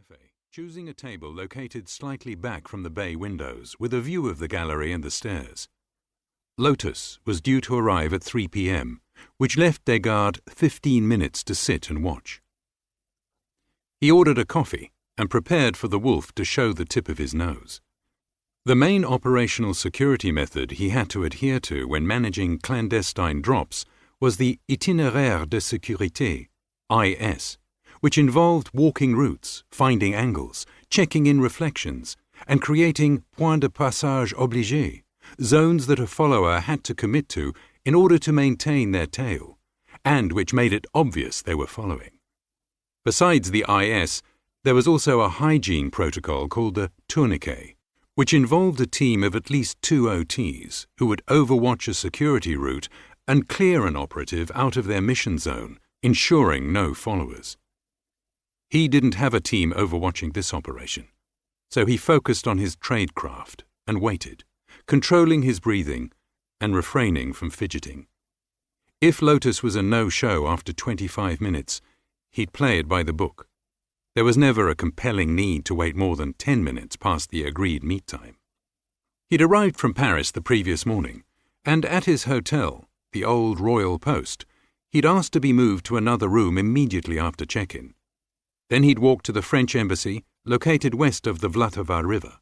cafe, choosing a table located slightly back from the bay windows with a view of the gallery and the stairs. Lotus was due to arrive at 3 p.m., which left Desgardes 15 minutes to sit and watch. He ordered a coffee and prepared for the wolf to show the tip of his nose. The main operational security method he had to adhere to when managing clandestine drops was the itinéraire de sécurité, IS, which involved walking routes, finding angles, checking in reflections, and creating points de passage obligés, zones that a follower had to commit to in order to maintain their tail, and which made it obvious they were following. Besides the IS, there was also a hygiene protocol called the tourniquet, which involved a team of at least 2 OTs who would overwatch a security route and clear an operative out of their mission zone, ensuring no followers. He didn't have a team overwatching this operation, so he focused on his tradecraft and waited, controlling his breathing and refraining from fidgeting. If Lotus was a no-show after 25 minutes, he'd play it by the book. There was never a compelling need to wait more than 10 minutes past the agreed meet time. He'd arrived from Paris the previous morning, and at his hotel, the Old Royal Post, he'd asked to be moved to another room immediately after check-in. Then he'd walked to the French embassy, located west of the Vltava River.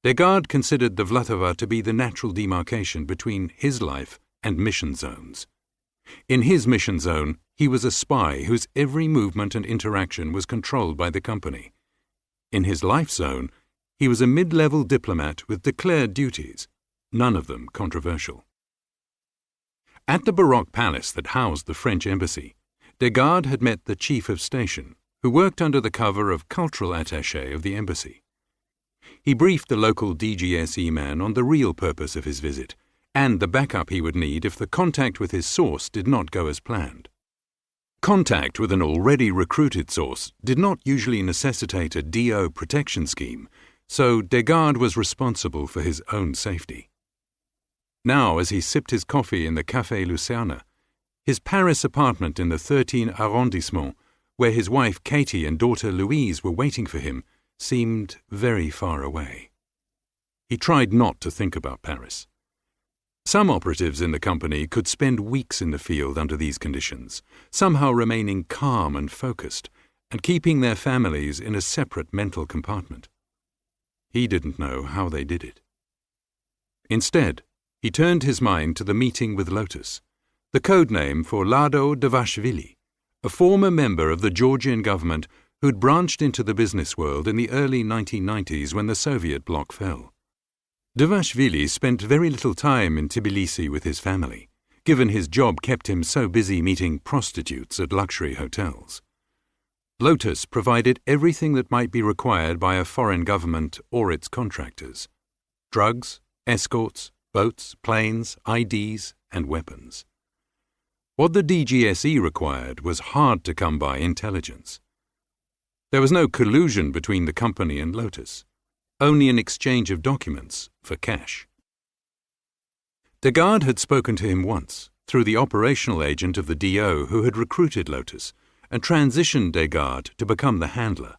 Desgardes considered the Vltava to be the natural demarcation between his life and mission zones. In his mission zone, he was a spy whose every movement and interaction was controlled by the company. In his life zone, he was a mid-level diplomat with declared duties, none of them controversial. At the Baroque palace that housed the French embassy, Desgardes had met the chief of station, who worked under the cover of cultural attaché of the embassy. He briefed the local DGSE man on the real purpose of his visit, and the backup he would need if the contact with his source did not go as planned. Contact with an already recruited source did not usually necessitate a DO protection scheme, so Desgardes was responsible for his own safety. Now, as he sipped his coffee in the Café Lucerne, his Paris apartment in the 13th arrondissement, where his wife Katie and daughter Louise were waiting for him, seemed very far away. He tried not to think about Paris. Some operatives in the company could spend weeks in the field under these conditions, somehow remaining calm and focused, and keeping their families in a separate mental compartment. He didn't know how they did it. Instead, he turned his mind to the meeting with Lotus, the code name for Lado Davashvili, a former member of the Georgian government who'd branched into the business world in the early 1990s when the Soviet bloc fell. Davashvili spent very little time in Tbilisi with his family, given his job kept him so busy meeting prostitutes at luxury hotels. Lotus provided everything that might be required by a foreign government or its contractors: drugs, escorts, boats, planes, IDs, and weapons. What the DGSE required was hard-to-come-by intelligence. There was no collusion between the company and Lotus, only an exchange of documents for cash. Desgardes had spoken to him once, through the operational agent of the DO who had recruited Lotus, and transitioned Desgardes to become the handler.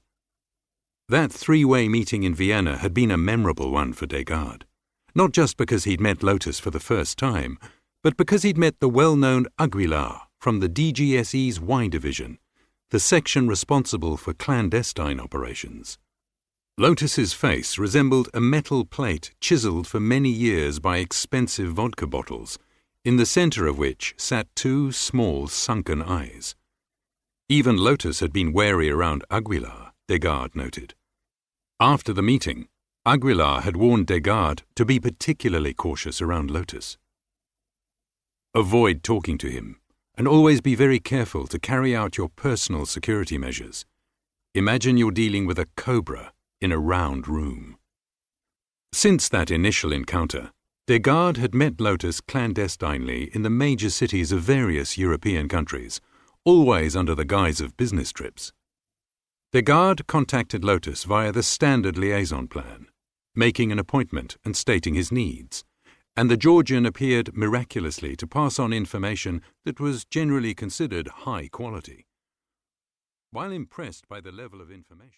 That three-way meeting in Vienna had been a memorable one for Desgardes, not just because he'd met Lotus for the first time, but because he'd met the well-known Aguilar from the DGSE's Y division, the section responsible for clandestine operations. Lotus's face resembled a metal plate chiseled for many years by expensive vodka bottles, in the center of which sat 2 small sunken eyes. Even Lotus had been wary around Aguilar, Desgardes noted. After the meeting, Aguilar had warned Desgardes to be particularly cautious around Lotus. Avoid talking to him, and always be very careful to carry out your personal security measures. Imagine you're dealing with a cobra in a round room. Since that initial encounter, Desgardes had met Lotus clandestinely in the major cities of various European countries, always under the guise of business trips. Desgardes contacted Lotus via the standard liaison plan, making an appointment and stating his needs, and the Georgian appeared miraculously to pass on information that was generally considered high quality. While impressed by the level of information,